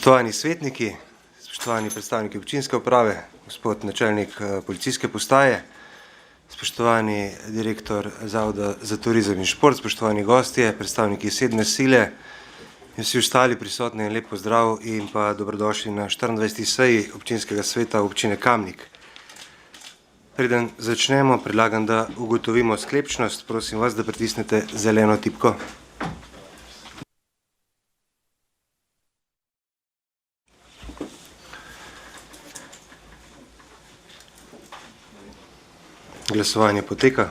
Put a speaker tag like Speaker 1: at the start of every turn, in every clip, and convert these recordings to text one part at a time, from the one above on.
Speaker 1: Spoštovani svetniki, spoštovani predstavniki občinske uprave, gospod načelnik policijske postaje, spoštovani direktor Zavoda za turizem in šport, spoštovani gostje, predstavniki sedme sile in vsi ostali prisotni, lep pozdrav in pa dobrodošli na 24. seji občinskega sveta občine Kamnik. Preden začnemo, predlagam, da ugotovimo sklepčnost. Prosim vas, da pritisnete zeleno tipko. Glasovanje poteka.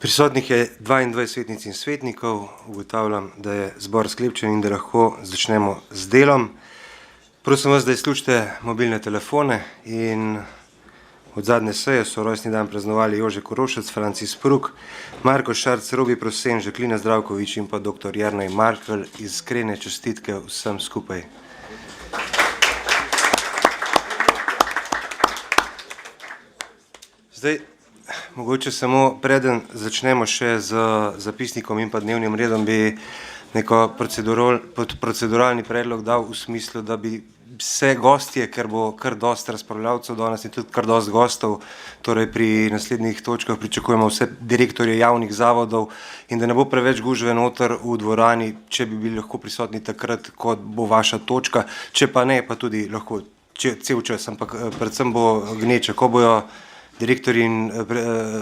Speaker 1: Prisotnih je 22 svetnic in svetnikov. Ugotavljam, da je zbor sklepčen in da lahko začnemo z delom. Prosim vas, da izključite mobilne telefone in od zadnje seje so rojstni dan praznovali Jože Korošec, Francis Pruk, Marko Šarc, Robi Prosen, Žaklina Zdravkovič in pa dr. Jernej Markelj. Iskrene čestitke vsem skupaj. Zdaj, mogoče samo preden začnemo še z zapisnikom in pa dnevnim redom, bi neko proceduralni predlog dal v smislu, da bi vse gostje, ker bo kar dosti razpravljavcev danes in tudi kar dosti gostov, torej pri naslednjih točkah pričakujemo vse direktorje javnih zavodov in da ne bo preveč gužve noter v dvorani, če bi bili lahko prisotni takrat, ko bo vaša točka, če pa ne, pa tudi lahko cel čas, ampak predvsem bo gneče, ko bojo direktorji in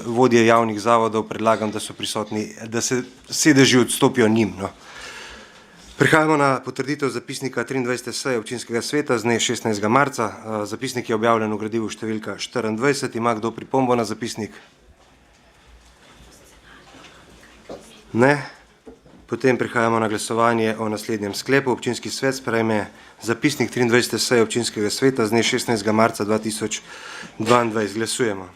Speaker 1: vodje javnih zavodov, predlagam, da so prisotni, da se sedeži odstopijo njim. Prihajamo na potrditev zapisnika 23. seje občinskega sveta z dne 16. marca. Zapisnik je objavljen v gradivu številka 24. Ima kdo pripombo na zapisnik? Ne. Potem prihajamo na glasovanje o naslednjem sklepu. Občinski svet sprejme zapisnik 23. seje občinskega sveta z dne 16. marca 2022. Glasujemo.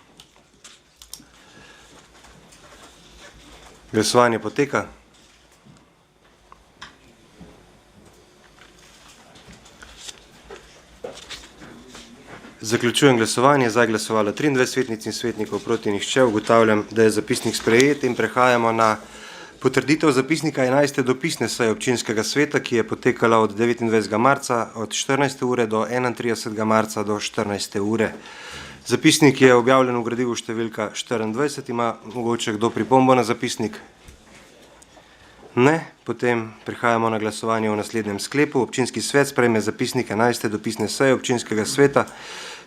Speaker 1: Glasovanje poteka. Zaključujem glasovanje. Za je glasovalo 23 svetnic in svetnikov, proti nihče. Ugotavljam, da je zapisnik sprejet in prehajamo na potrditev zapisnika 11. dopisne seje občinskega sveta, ki je potekala od 29. marca od 14. ure do 31. marca do 14. ure. Zapisnik je objavljen v gradivu številka 24. Ima mogoče kdo pripombo na zapisnik? Ne. Potem prihajamo na glasovanje o naslednjem sklepu. Občinski svet sprejme zapisnik 11. dopisne seje občinskega sveta,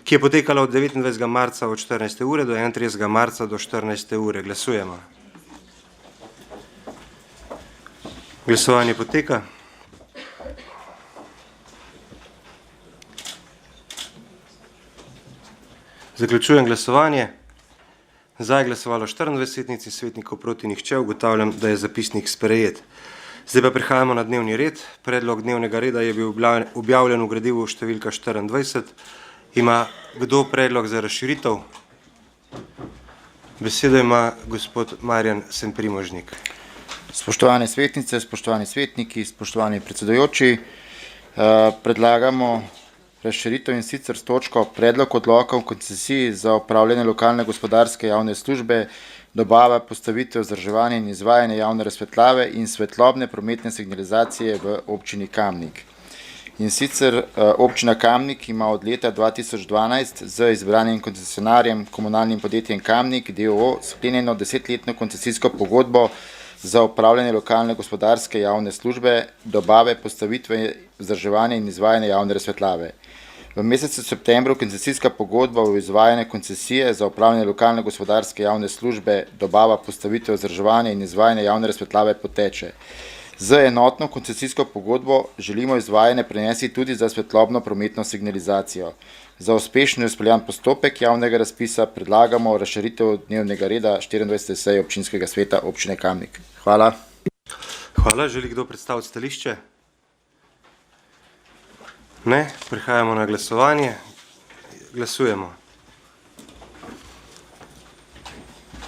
Speaker 1: ki je potekala od 29. marca od 14. ure do 31. marca do 14. ure. Glasujemo. Glasovanje poteka. Zaključujem glasovanje. Za je glasovalo 24 svetnic in svetnikov, proti nihče. Ugotavljam, da je zapisnik sprejet. Zdaj pa prihajamo na dnevni red. Predlog dnevnega reda je bil objavljen v gradivu številka 24. Ima kdo predlog za razširitev? Besedo ima gospod Marjan Semprimožnik.
Speaker 2: Spoštovane svetnice, spoštovani svetniki, spoštovani predsedujoči, predlagamo razširitev in sicer s točko predlog odloka o koncesiji za upravljanje lokalne gospodarske javne službe, dobava, postavitev, vzdrževanje in izvajanje javne razsvetljave in svetlobne prometne signalizacije v občini Kamnik. In sicer občina Kamnik ima od leta 2012 z izbranim koncesionarjem komunalnim podjetjem Kamnik d.o.o. sklenjeno 10-letno koncesijsko pogodbo za upravljanje lokalne gospodarske javne službe, dobave, postavitve, vzdrževanje in izvajanje javne razsvetljave. V mesecu septembru koncesijska pogodba o izvajanju koncesije za upravljanje lokalne gospodarske javne službe, dobava, postavitev, vzdrževanje in izvajanje javne razsvetljave poteče. Z enotno koncesijsko pogodbo želimo izvajanje prenesti tudi za svetlobno prometno signalizacijo. Za uspešno izpeljan postopek javnega razpisa predlagamo razširitev dnevnega reda 24. seje občinskega sveta občine Kamnik. Hvala.
Speaker 1: Hvala. Želi kdo predstaviti stališče? Ne. Prihajamo na glasovanje. Glasujemo.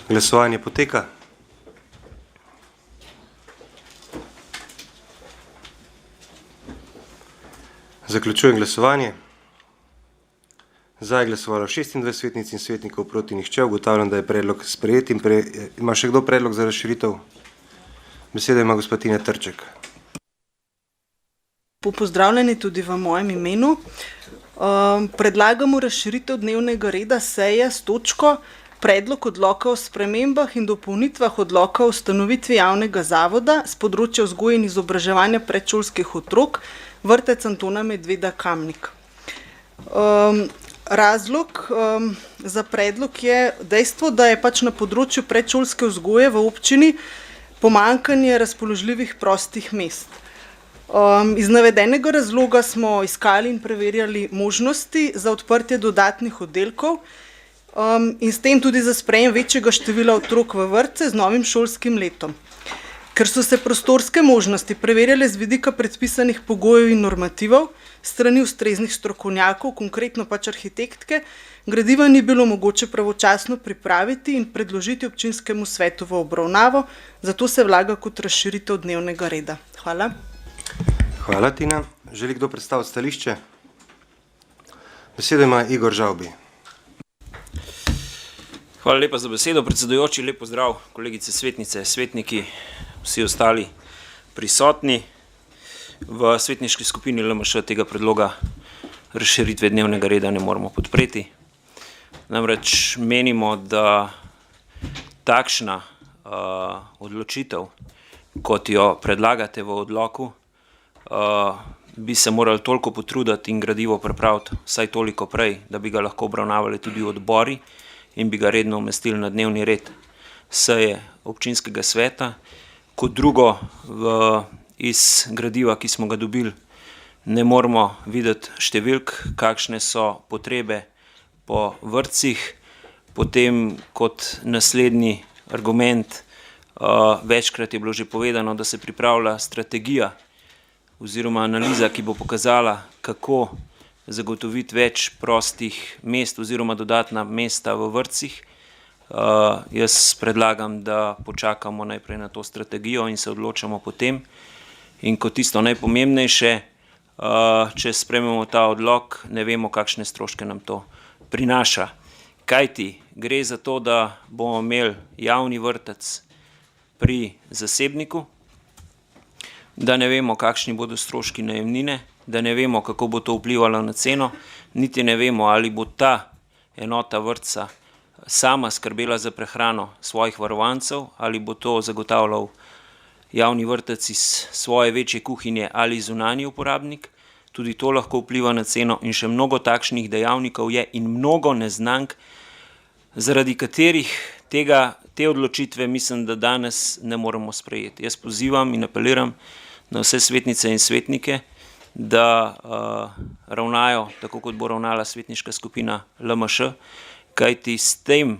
Speaker 1: Glasovanje poteka. Zaključujem glasovanje. Za je glasovalo 26 svetnic in svetnikov, proti nihče. Ugotavljam, da je predlog sprejet in ima še kdo predlog za razširitev? Besedo ima gospa Tina Trček.
Speaker 3: Pozdravljeni tudi v mojem imenu. Predlagamo razširitev dnevnega reda seje s točko Predlog odloka o spremembah in dopolnitvah odloka o ustanovitvi javnega zavoda s področja vzgoje in izobraževanja predšolskih otrok, vrtec Antona Medveda Kamnik. Razlog za predlog je dejstvo, da je pač na področju predšolske vzgoje v občini pomanjkanje razpoložljivih prostih mest. Iz navedenega razloga smo iskali in preverjali možnosti za odprtje dodatnih oddelkov in s tem tudi za sprejem večjega števila otrok v vrtce z novim šolskim letom. Ker so se prostorske možnosti preverjale z vidika predpisanih pogojev in normativov, strani ustreznih strokovnjakov, konkretno pač arhitektke, gradiva ni bilo mogoče pravočasno pripraviti in predložiti občinskemu svetu v obravnavo, zato se vlaga kot razširitev dnevnega reda. Hvala.
Speaker 1: Hvala, Tina. Želi kdo predstaviti stališče? Besedo ima Igor Žavbi.
Speaker 4: Hvala lepa za besedo, predsedujoči. Lep pozdrav, kolegice svetnice, svetniki, vsi ostali prisotni. V svetniški skupini LMŠ tega predloga razširitve dnevnega reda ne moremo podpreti. Namreč menimo, da takšna odločitev, kot jo predlagate v odloku, bi se morali toliko potruditi in gradivo pripraviti vsaj toliko prej, da bi ga lahko obravnavali tudi v odbori in bi ga redno umestili na dnevni red seje občinskega sveta. Kot drugo, iz gradiva, ki smo ga dobili, ne moramo videti številk, kakšne so potrebe po vrtcih. Potem kot naslednji argument, večkrat je bilo že povedano, da se pripravlja strategija oziroma analiza, ki bo pokazala, kako zagotoviti več prostih mest oziroma dodatna mesta v vrtcih. Jaz predlagam, da počakamo najprej na to strategijo in se odločamo potem. In kot tisto najpomembnejše, če sprejmemo ta odlok, ne vemo, kakšne stroške nam to prinaša. Kajti gre za to, da bomo imeli javni vrtec pri zasebniku, da ne vemo, kakšni bodo stroški najemnine, da ne vemo, kako bo to vplivalo na ceno, niti ne vemo, ali bo ta enota vrtca sama skrbela za prehrano svojih varovancev, ali bo to zagotavljal javni vrtec iz svoje večje kuhinje ali zunanji uporabnik. Tudi to lahko vpliva na ceno in še mnogo takšnih dejavnikov je in mnogo neznank, zaradi katerih te odločitve mislim, da danes ne moremo sprejeti. Jaz pozivam in apeliram na vse svetnice in svetnike, da ravnajo tako, kot bo ravnala svetniška skupina LMŠ, kajti s tem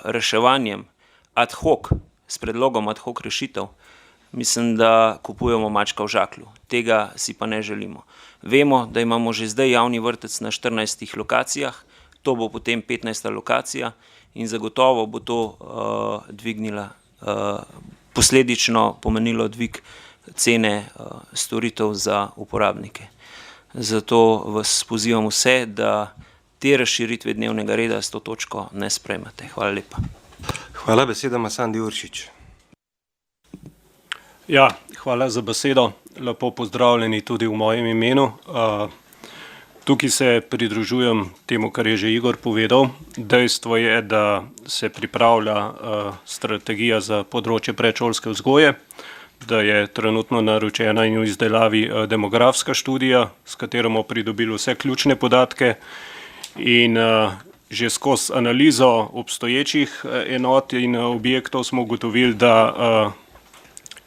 Speaker 4: reševanjem ad hoc, s predlogom ad hoc rešitev, mislim, da kupujemo mačka v žaklju. Tega si pa ne želimo. Vemo, da imamo že zdaj javni vrtec na 14 lokacijah, to bo potem 15. lokacija in zagotovo bo to dvignila, posledično pomenilo dvig cene storitev za uporabnike. Zato vas pozivam vse, da te razširitve dnevnega reda s to točko ne sprejmete. Hvala lepa.
Speaker 1: Hvala, beseda ima Sandi Uršič.
Speaker 5: Ja, hvala za besedo. Lepo pozdravljeni tudi v mojem imenu. Tukaj se pridružujem temu, kar je že Igor povedal. Dejstvo je, da se pripravlja strategija za področje predšolske vzgoje, da je trenutno naročena in v izdelavi demografska študija, s katero bomo pridobili vse ključne podatke in že skozi analizo obstoječih enot in objektov smo ugotovili, da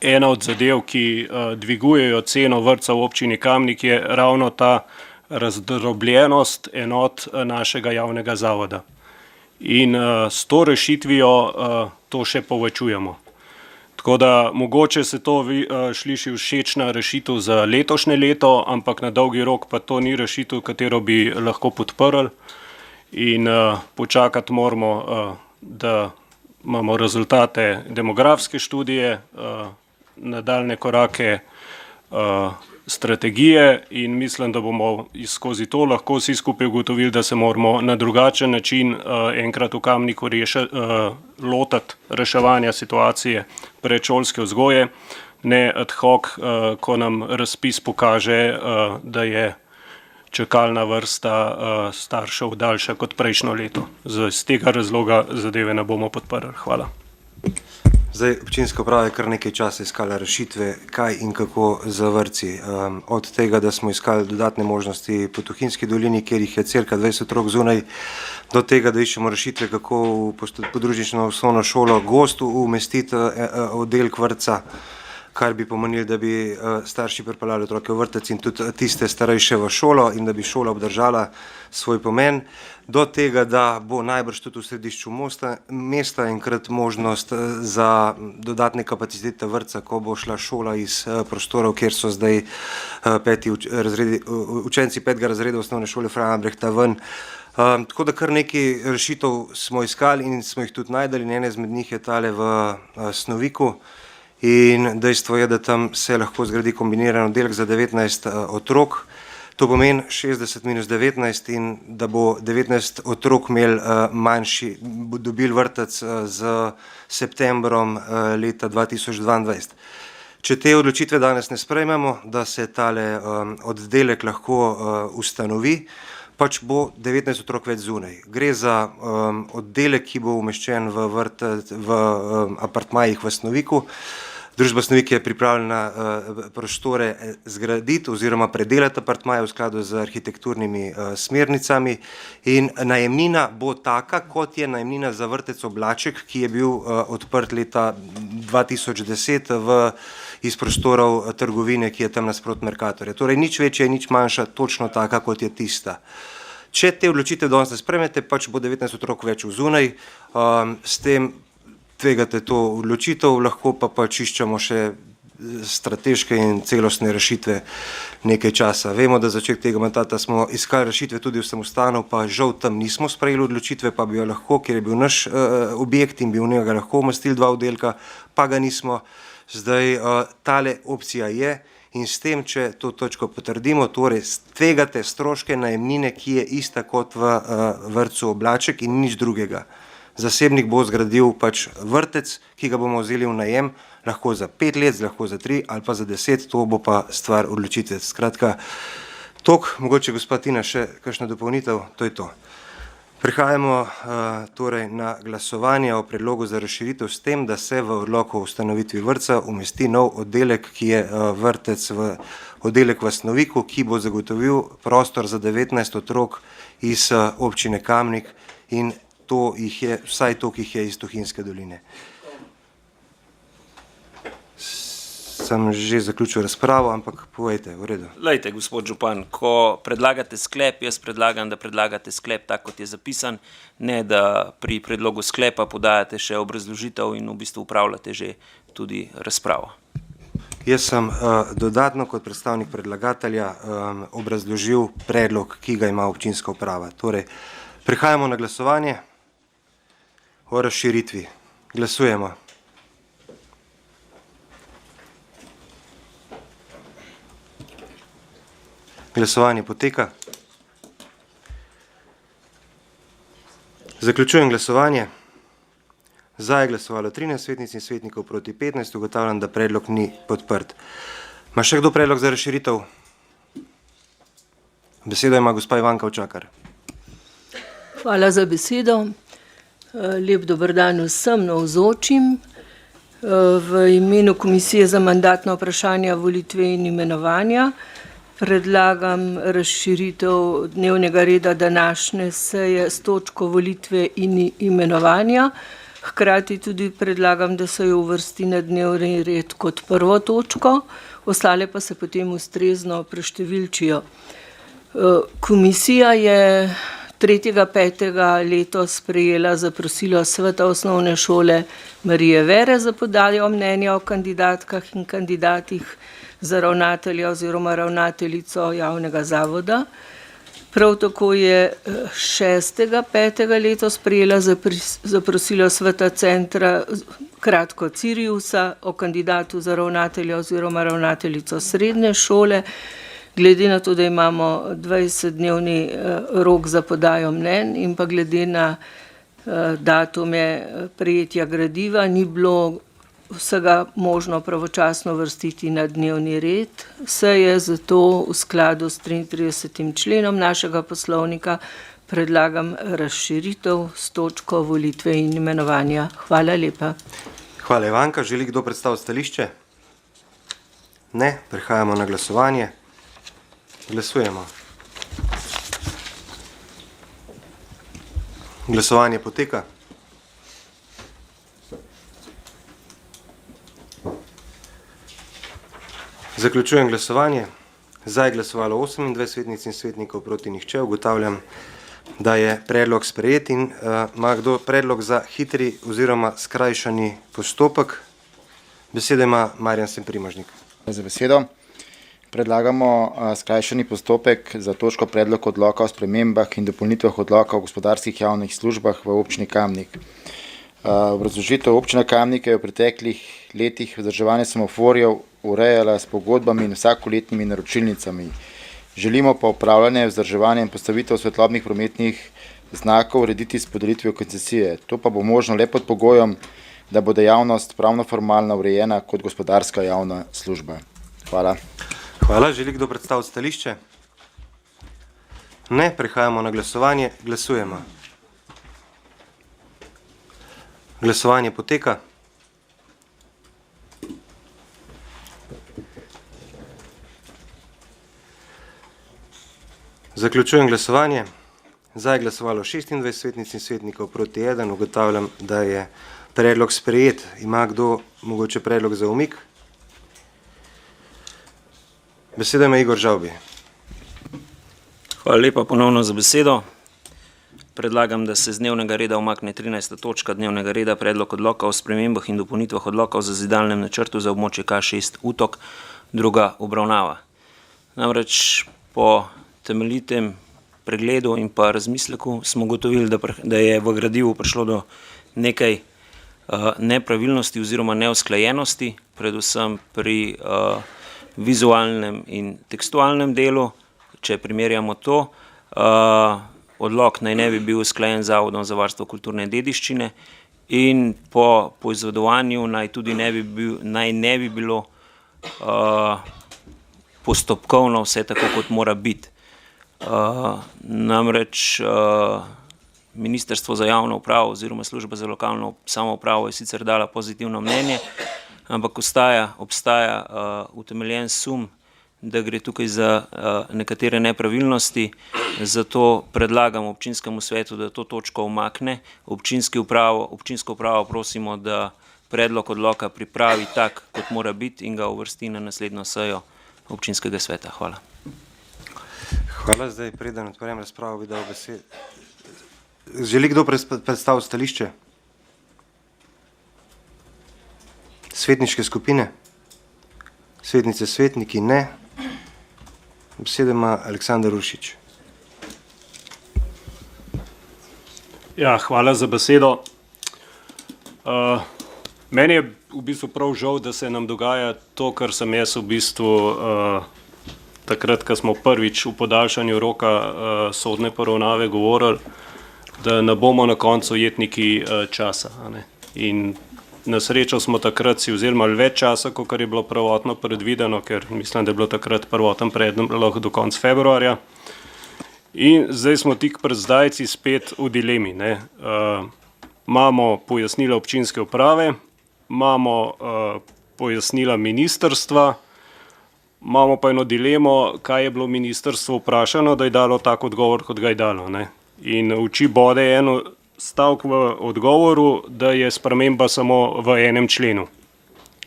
Speaker 5: ena od zadev, ki dvigujejo ceno vrtca v občini Kamnik, je ravno ta razdrobljenost enot našega javnega zavoda. In s to rešitvijo to še povečujemo. Tako da mogoče se to sliši všečna rešitev za letošnje leto, ampak na dolgi rok pa to ni rešitev, katero bi lahko podprli. In počakati moramo, da imamo rezultate demografske študije, nadaljne korake strategije in mislim, da bomo skozi to lahko vsi skupaj ugotovili, da se moramo na drugačen način enkrat v Kamniku lotiti reševanja situacije predšolske vzgoje, ne ad hoc, ko nam razpis pokaže, da je čakalna vrsta staršev daljša kot prejšnjo leto. Z tega razloga zadeve ne bomo podprli. Hvala.
Speaker 1: Zdaj, občinska uprava je kar nekaj časa iskala rešitve, kaj in kako z vrtci. Od tega, da smo iskali dodatne možnosti po Tuhinjski dolini, kjer jih je cirka 20 otrok zunaj, do tega, da iščemo rešitve, kako v podružnično osnovno šolo gostu umestiti oddelek vrtca, kar bi pomenilo, da bi starši pripeljali otroke v vrtec in tudi tiste starejše v šolo in da bi šola obdržala svoj pomen, do tega, da bo najbrž tudi v središču mesta enkrat možnost za dodatne kapacitete vrtca, ko bo šla šola iz prostorov, kjer so zdaj učenci 5. razreda osnovne šole Frana Albrehta ven. Tako da kar nekaj rešitev smo iskali in smo jih tudi najdeli, ene izmed njih je tale v Snoviku. In dejstvo je, da tam se lahko zgradi kombiniran oddelek za 19 otrok. To pomeni 60 minus 19 in da bo 19 otrok imel manjši, bo dobil vrtec z septembrom leta 2022. Če te odločitve danes ne sprejmemo, da se tale oddelek lahko ustanovi, pač bo 19 otrok več zunaj. Gre za oddelek, ki bo umeščen v apartmajih v Snoviku. Družba Snovik je pripravljena prostore zgraditi oziroma predelati apartmaje v skladu z arhitekturnimi smernicami in najemnina bo taka, kot je najemnina za vrtec Oblaček, ki je bil odprt leta 2010 iz prostorov trgovine, ki je tam nasprot Mercatorja. Torej nič večja in nič manjša, točno taka, kot je tista. Če te odločitev danes ne spremete, pač bo 19 otrok več zunaj, s tem tvegate to odločitev, lahko pa pač iščemo še strateške in celostne rešitve nekaj časa. Vemo, da začetek tega mandata smo iskali rešitve tudi v samostanu, pa žal tam nismo sprejeli odločitve, pa bi jo lahko, ker je bil naš objekt in bi v njega lahko umestili 2 oddelka, pa ga nismo. Zdaj tale opcija je in s tem, če to točko potrdimo, torej tvegate stroške najemnine, ki je ista kot v vrtcu Oblaček in nič drugega. Zasebnik bo zgradil pač vrtec, ki ga bomo vzeli v najem, lahko za 5 let, lahko za 3 ali pa za 10, to bo pa stvar odločitve. Skratka, toliko, mogoče gospa Tina še kakšna dopolnitev, to je to. Prehajamo torej na glasovanje o predlogu za razširitev s tem, da se v odloku o ustanovitvi vrtca umesti nov oddelek, ki je oddelek v Snoviku, ki bo zagotovil prostor za 19 otrok iz občine Kamnik in to jih je, vsaj to, ki jih je iz Tuhinjske doline. Sem že zaključil razpravo, ampak povejte, v redu.
Speaker 4: Lejte, gospod župan, ko predlagate sklep, jaz predlagam, da predlagate sklep tak, kot je zapisan, ne da pri predlogu sklepa podajate še obrazložitev in v bistvu upravljate že tudi razpravo.
Speaker 1: Jaz sem dodatno kot predstavnik predlagatelja obrazložil predlog, ki ga ima občinska uprava. Torej, prehajamo na glasovanje o razširitvi. Glasujemo. Glasovanje poteka. Zaključujem glasovanje. Za je glasovalo 13 svetnic in svetnikov proti 15. Ugotavljam, da predlog ni podprt. Ma še kdo predlog za razširitev? Besedo ima gospa Ivanka Očakar.
Speaker 6: Hvala za besedo. Lep dober dan vsem navzočim. V imenu Komisije za mandatna vprašanja, volitve in imenovanja predlagam razširitev dnevnega reda današnje seje s točko volitve in imenovanja. Hkrati tudi predlagam, da se jo uvrsti na dnevni red kot prvo točko, ostale pa se potem ustrezno preštevilčijo. Komisija je 3.5. letos sprejela zaprosilo Sveta osnovne šole Marije Vere za podajo mnenja o kandidatkah in kandidatih za ravnatelja oziroma ravnateljico javnega zavoda. Prav tako je 6.5. letos prejela zaprosilo Sveta centra kratko Ciriusa o kandidatu za ravnatelja oziroma ravnateljico srednje šole. Glede na to, da imamo 20-dnevni rok za podajo mnenj in pa glede na datume prejetja gradiva, ni bilo vsega možno pravočasno vrstiti na dnevni red. Se je zato v skladu s 33. členom našega poslovnika predlagam razširitev s točko volitve in imenovanja. Hvala lepa.
Speaker 1: Hvala, Ivanka. Želi kdo predstaviti stališče? Ne. Prehajamo na glasovanje. Glasujemo. Glasovanje poteka. Zaključujem glasovanje. Za je glasovalo 28 svetnic in svetnikov, proti nihče. Ugotavljam, da je predlog sprejet in ima kdo predlog za hitri oziroma skrajšani postopek. Besedo ima Marjan Semprimožnik.
Speaker 2: Za besedo. Predlagamo skrajšani postopek za točko predlog odloka o spremembah in dopolnitvah odloka o gospodarskih javnih službah v občini Kamnik. Obrazložitev občina Kamnik je v preteklih letih vzdrževanje semaforjev urejala s pogodbami in vsakoletnimi naročilnicami. Želimo pa upravljanje, vzdrževanje in postavitev svetlobnih prometnih znakov urediti s podelitvijo koncesije. To pa bo možno le pod pogojem, da bo dejavnost pravno formalno urejena kot gospodarska javna služba. Hvala.
Speaker 1: Hvala. Želi kdo predstaviti stališče? Ne. Prehajamo na glasovanje. Glasujemo. Glasovanje poteka. Zaključujem glasovanje. Za je glasovalo 26 svetnic in svetnikov, proti 1. Ugotavljam, da je predlog sprejet. Ima kdo mogoče predlog za umik? Besedo ima Igor Žavbi.
Speaker 4: Hvala lepa ponovno za besedo. Predlagam, da se z dnevnega reda umakne 13. točka dnevnega reda predlog odloka o spremembah in dopolnitvah odloka o zazidalnem načrtu za območje K6 Utok, druga obravnava. Namreč po temeljitem pregledu in pa razmisleku smo ugotovili, da je v gradivu prišlo do nekaj nepravilnosti oziroma neusklajenosti, predvsem pri vizualnem in tekstualnem delu. Če primerjamo to, odlok naj ne bi bil usklajen z Zavodom za varstvo kulturne dediščine in po poizvedovanju naj ne bi bilo postopkovno vse tako, kot mora biti. Namreč Ministrstvo za javno upravo oziroma Služba za lokalno samoupravo je sicer dala pozitivno mnenje, ampak obstaja utemeljen sum, da gre tukaj za nekatere nepravilnosti, zato predlagam občinskemu svetu, da to točko umakne. Občinsko upravo prosimo, da predlog odloka pripravi tak, kot mora biti in ga uvrsti na naslednjo sejo občinskega sveta. Hvala.
Speaker 1: Hvala. Zdaj, preden odprem razpravo, bi dal besedo. Želi kdo predstaviti stališče? Svetniške skupine? Svetnice, svetniki? Ne. Besedo ima Aleksandar Uršič.
Speaker 5: Ja, hvala za besedo. Meni je v bistvu prav žal, da se nam dogaja to, kar sem jaz v bistvu takrat, ko smo prvič v podaljšanju roka sodne poravnave govorili, da ne bomo na koncu jetniki časa. In na srečo smo takrat si vzeli malo več časa, kot je bilo prvotno predvideno, ker mislim, da je bilo takrat prvoten predlog do konca februarja. In zdaj smo tik pred zdajci spet v dilemi. Imamo pojasnila občinske uprave, imamo pojasnila ministrstva, imamo pa eno dilemo, kaj je bilo ministrstvo vprašano, da je dalo tak odgovor, kot ga je dalo. In oči bode eno stavek v odgovoru, da je sprememba samo v enem členu.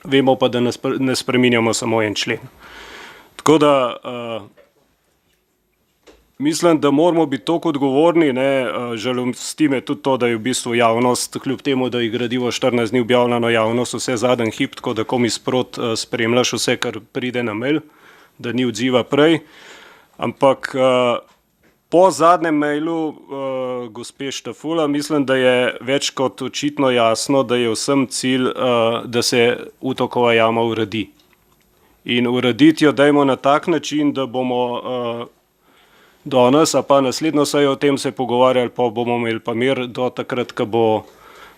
Speaker 5: Vemo pa, da ne spreminjamo samo en člen. Tako da mislim, da moramo biti toliko odgovorni, žalosti me tudi to, da je v bistvu javnost, kljub temu, da je gradivo 14 dni objavljeno javnost, vse zadnji hip, tako da komi sprot spremljaš vse, kar pride na mail, da ni odziva prej. Ampak Po zadnjem mailu gospe Štafula mislim, da je več kot očitno jasno, da je vsem cilj, da se Utokova jama uredi. In urediti jo dajmo na tak način, da bomo danes, a pa naslednjo sejo o tem se pogovarjali, pa bomo imeli pa mir do takrat, ko bo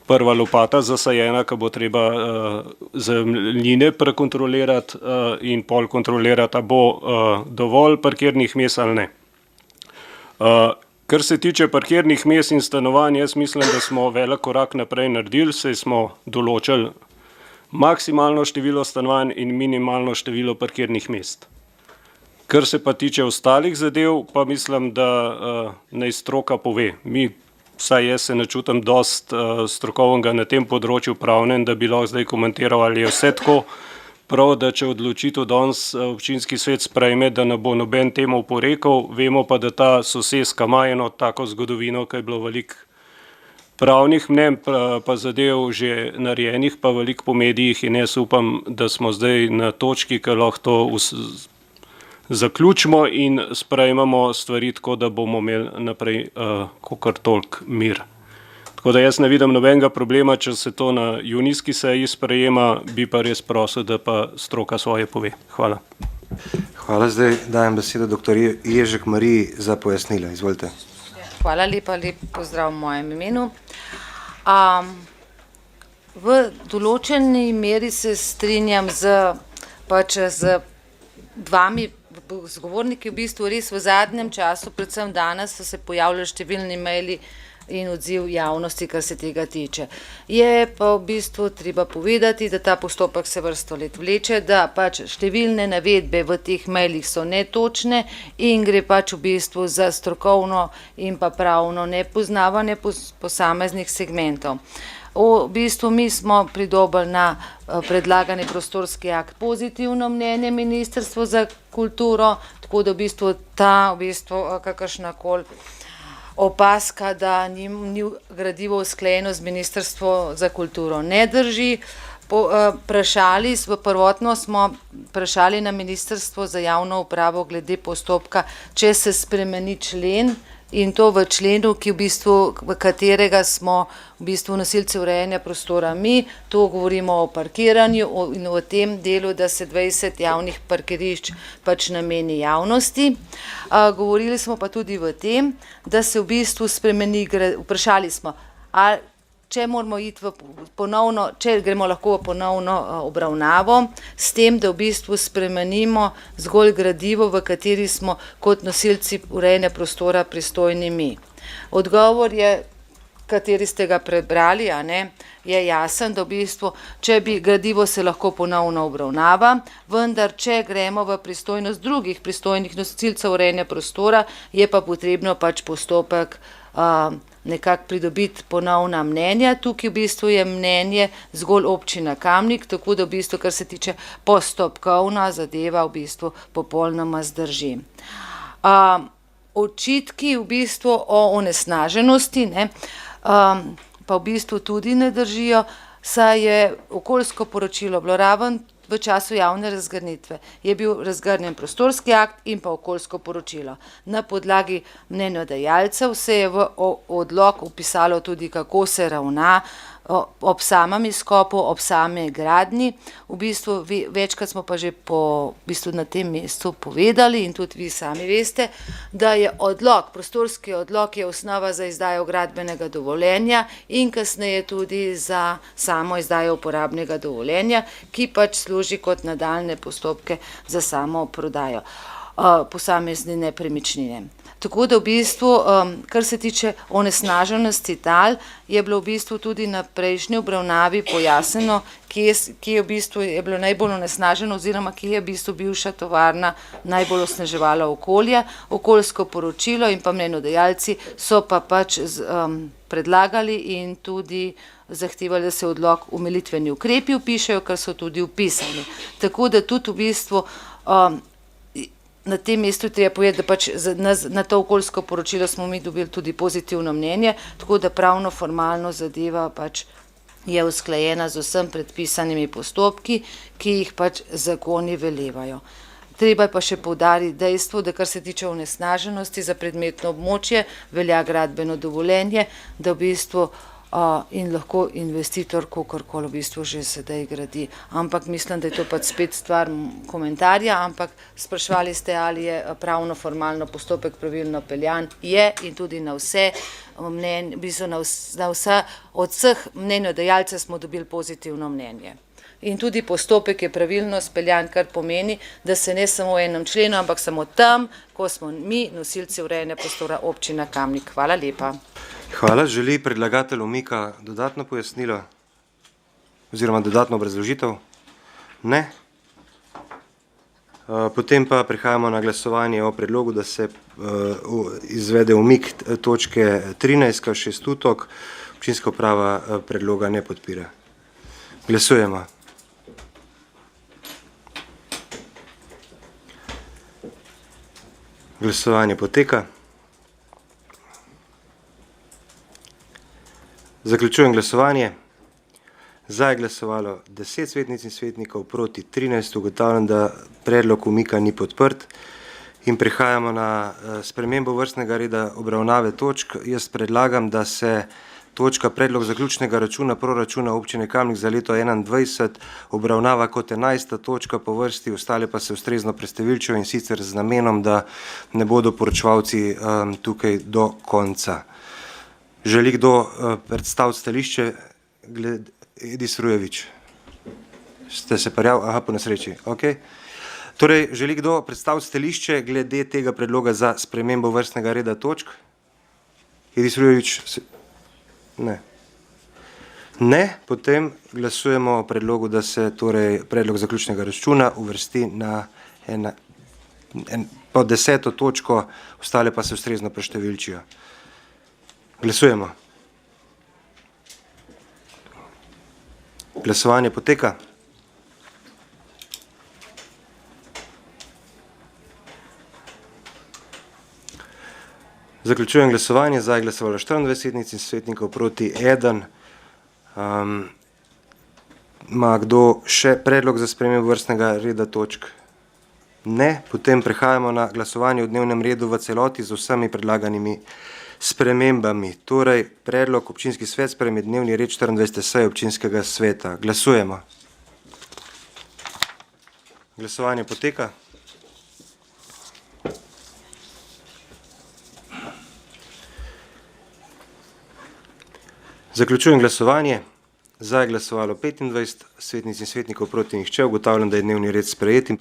Speaker 5: prva lopata zasajena, ko bo treba zemljine prekontrolirati in pol kontrolirati, a bo dovolj parkirnih mest ali ne. Kar se tiče parkirnih mest in stanovanj, jaz mislim, da smo velik korak naprej naredili, saj smo določili maksimalno število stanovanj in minimalno število parkirnih mest. Kar se pa tiče ostalih zadev, pa mislim, da naj stroka pove. Mi, vsaj jaz se ne čutim dost strokovnega na tem področju pravnem, da bi lahko zdaj komentiral, ali je vse tako prav, da če odločitev danes občinski svet sprejme, da ne bo noben temu oporekal, vemo pa, da ta soseska ima eno tako zgodovino, ki je bilo veliko pravnih mnenj pa zadev že narejenih, pa veliko po medijih in jaz upam, da smo zdaj na točki, ki lahko to zaključimo in sprejmemo stvari tako, da bomo imeli naprej kakor toliko mir. Tako da jaz ne vidim nobenega problema, če se to na junijski seji sprejema, bi pa res prosil, da pa stroka svoje pove. Hvala.
Speaker 1: Hvala, zdaj dajem besedo dr. Ježek Mariji za pojasnila. Izvolite.
Speaker 7: Hvala lepa, lep pozdrav v mojem imenu. V določeni meri se strinjam z dvami zgovorniki, v bistvu res v zadnjem času, predvsem danes, so se pojavljali številni maili in odziv javnosti, kar se tega tiče. Je pa v bistvu treba povedati, da ta postopek se vrsto let vleče, da pač številne navedbe v teh mailih so netočne in gre pač v bistvu za strokovno in pa pravno nepoznavanje posameznih segmentov. V bistvu mi smo pridobili na predlagani prostorski akt pozitivno mnenje Ministrstva za kulturo, tako da v bistvu ta kakršnakoli opaska, da ni gradivo usklajeno z Ministrstvom za kulturo, ne drži. Prvotno smo vprašali na Ministrstvo za javno upravo glede postopka, če se spremeni člen, in to v členu, v katerega smo v bistvu nosilci urejanja prostora mi. To govorimo o parkiranju in o tem delu, da se 20 javnih parkirišč pač nameni javnosti. Govorili smo pa tudi v tem, da se v bistvu spremeni, vprašali smo, če moramo iti če gremo lahko v ponovno obravnavo, s tem, da v bistvu spremenimo zgolj gradivo, v kateri smo kot nosilci urejanja prostora pristojni mi. Odgovor je, kateri ste ga prebrali, je jasen, da v bistvu, če bi gradivo se lahko ponovno obravnava, vendar če gremo v pristojnost drugih pristojnih nosilcev urejanja prostora, je pa potrebno pač postopek nekako pridobiti ponovna mnenja. Tukaj v bistvu je mnenje zgolj občina Kamnik, tako da v bistvu, kar se tiče postopkovna zadeva, v bistvu popolnoma zdrži. Očitki v bistvu o onesnaženosti pa v bistvu tudi ne držijo, saj je okoljsko poročilo bilo ravno v času javne razgrnitve. Je bil razgrnjen prostorski akt in pa okoljsko poročilo. Na podlagi mnenjodajalcev se je v odlok vpisalo tudi, kako se ravna ob samem izkopu, ob same gradnji. V bistvu večkrat smo pa že na tem mestu povedali in tudi vi sami veste, da je prostorski odlok je osnova za izdajo gradbenega dovoljenja in kasneje tudi za samo izdajo uporabnega dovoljenja, ki pač služi kot nadaljne postopke za samo prodajo posamezne nepremičnine. Tako da v bistvu, kar se tiče onesnaženosti tal, je bilo v bistvu tudi na prejšnji obravnavi pojasnjeno, kje je v bistvu je bilo najbolj onesnaženo oziroma kje je v bistvu bivša tovarna najbolj osneževala okolje. Okoljsko poročilo in pa mnenjodajalci so pa pač predlagali in tudi zahtevali, da se odlok omilitveni ukrepi vpišejo, kar so tudi vpisani. Tako da tudi v bistvu na tem mestu treba povedati, da pač na to okoljsko poročilo smo mi dobili tudi pozitivno mnenje, tako da pravno formalno zadeva pač je usklajena z vsem predpisanimi postopki, ki jih pač zakoni velevajo. Treba je pa še poudariti dejstvo, da kar se tiče onesnaženosti za predmetno območje, velja gradbeno dovoljenje, da v bistvu in lahko investitor kakorkoli v bistvu že sedaj gradi. Ampak mislim, da je to pač spet stvar komentarja, ampak spraševali ste, ali je pravno formalno postopek pravilno peljan. Je in tudi na vse mnenje, v bistvu na vsa, od vseh mnenjodajalcev smo dobili pozitivno mnenje. In tudi postopek je pravilno speljan, kar pomeni, da se ne samo v enem členu, ampak samo tam, ko smo mi nosilci urejanja prostora občina Kamnik. Hvala lepa.
Speaker 1: Hvala. Želi predlagatelj umika dodatno pojasnilo oziroma dodatno obrazložitev? Ne. Potem pa prehajamo na glasovanje o predlogu, da se izvede umik točke 13, kar 6 utok. Občinska uprava predloga ne podpira. Glasujemo. Glasovanje poteka. Zaključujem glasovanje. Za je glasovalo 10 svetnic in svetnikov, proti 13. Ugotavljam, da predlog umika ni podprt. In prehajamo na spremembo vrstnega reda obravnave točk. Jaz predlagam, da se točka predlog zaključnega računa proračuna občine Kamnik za leto 2021 obravnava kot 11. točka po vrsti, ostale pa se ustrezno prestavilčijo, in sicer z namenom, da ne bodo poročevalci tukaj do konca. Želi kdo predstaviti stališče? Edis Rujevič. Ste se prijavili? Aha, po nesreči. Okay. Torej, želi kdo predstaviti stališče glede tega predloga za spremembo vrstnega reda točk? Edis Rujevič? Ne. Ne, potem glasujemo o predlogu, da se torej predlog zaključnega računa uvrsti na po 10. točko, ostale pa se ustrezno preštevilčijo. Glasujemo. Glasovanje poteka. Zaključujem glasovanje. Za je glasovalo 24 svetnic in svetnikov, proti 1. Ima kdo še predlog za spremembo vrstnega reda točk? Ne. Potem prehajamo na glasovanje v dnevnem redu v celoti z vsemi predlaganimi spremembami. Torej, predlog občinski svet sprejme dnevni red 24. seje občinskega sveta. Glasujemo. Glasovanje poteka. Zaključujem glasovanje. Za je glasovalo 25 svetnic in svetnikov, proti nihče. Ugotavljam, da je dnevni red sprejet in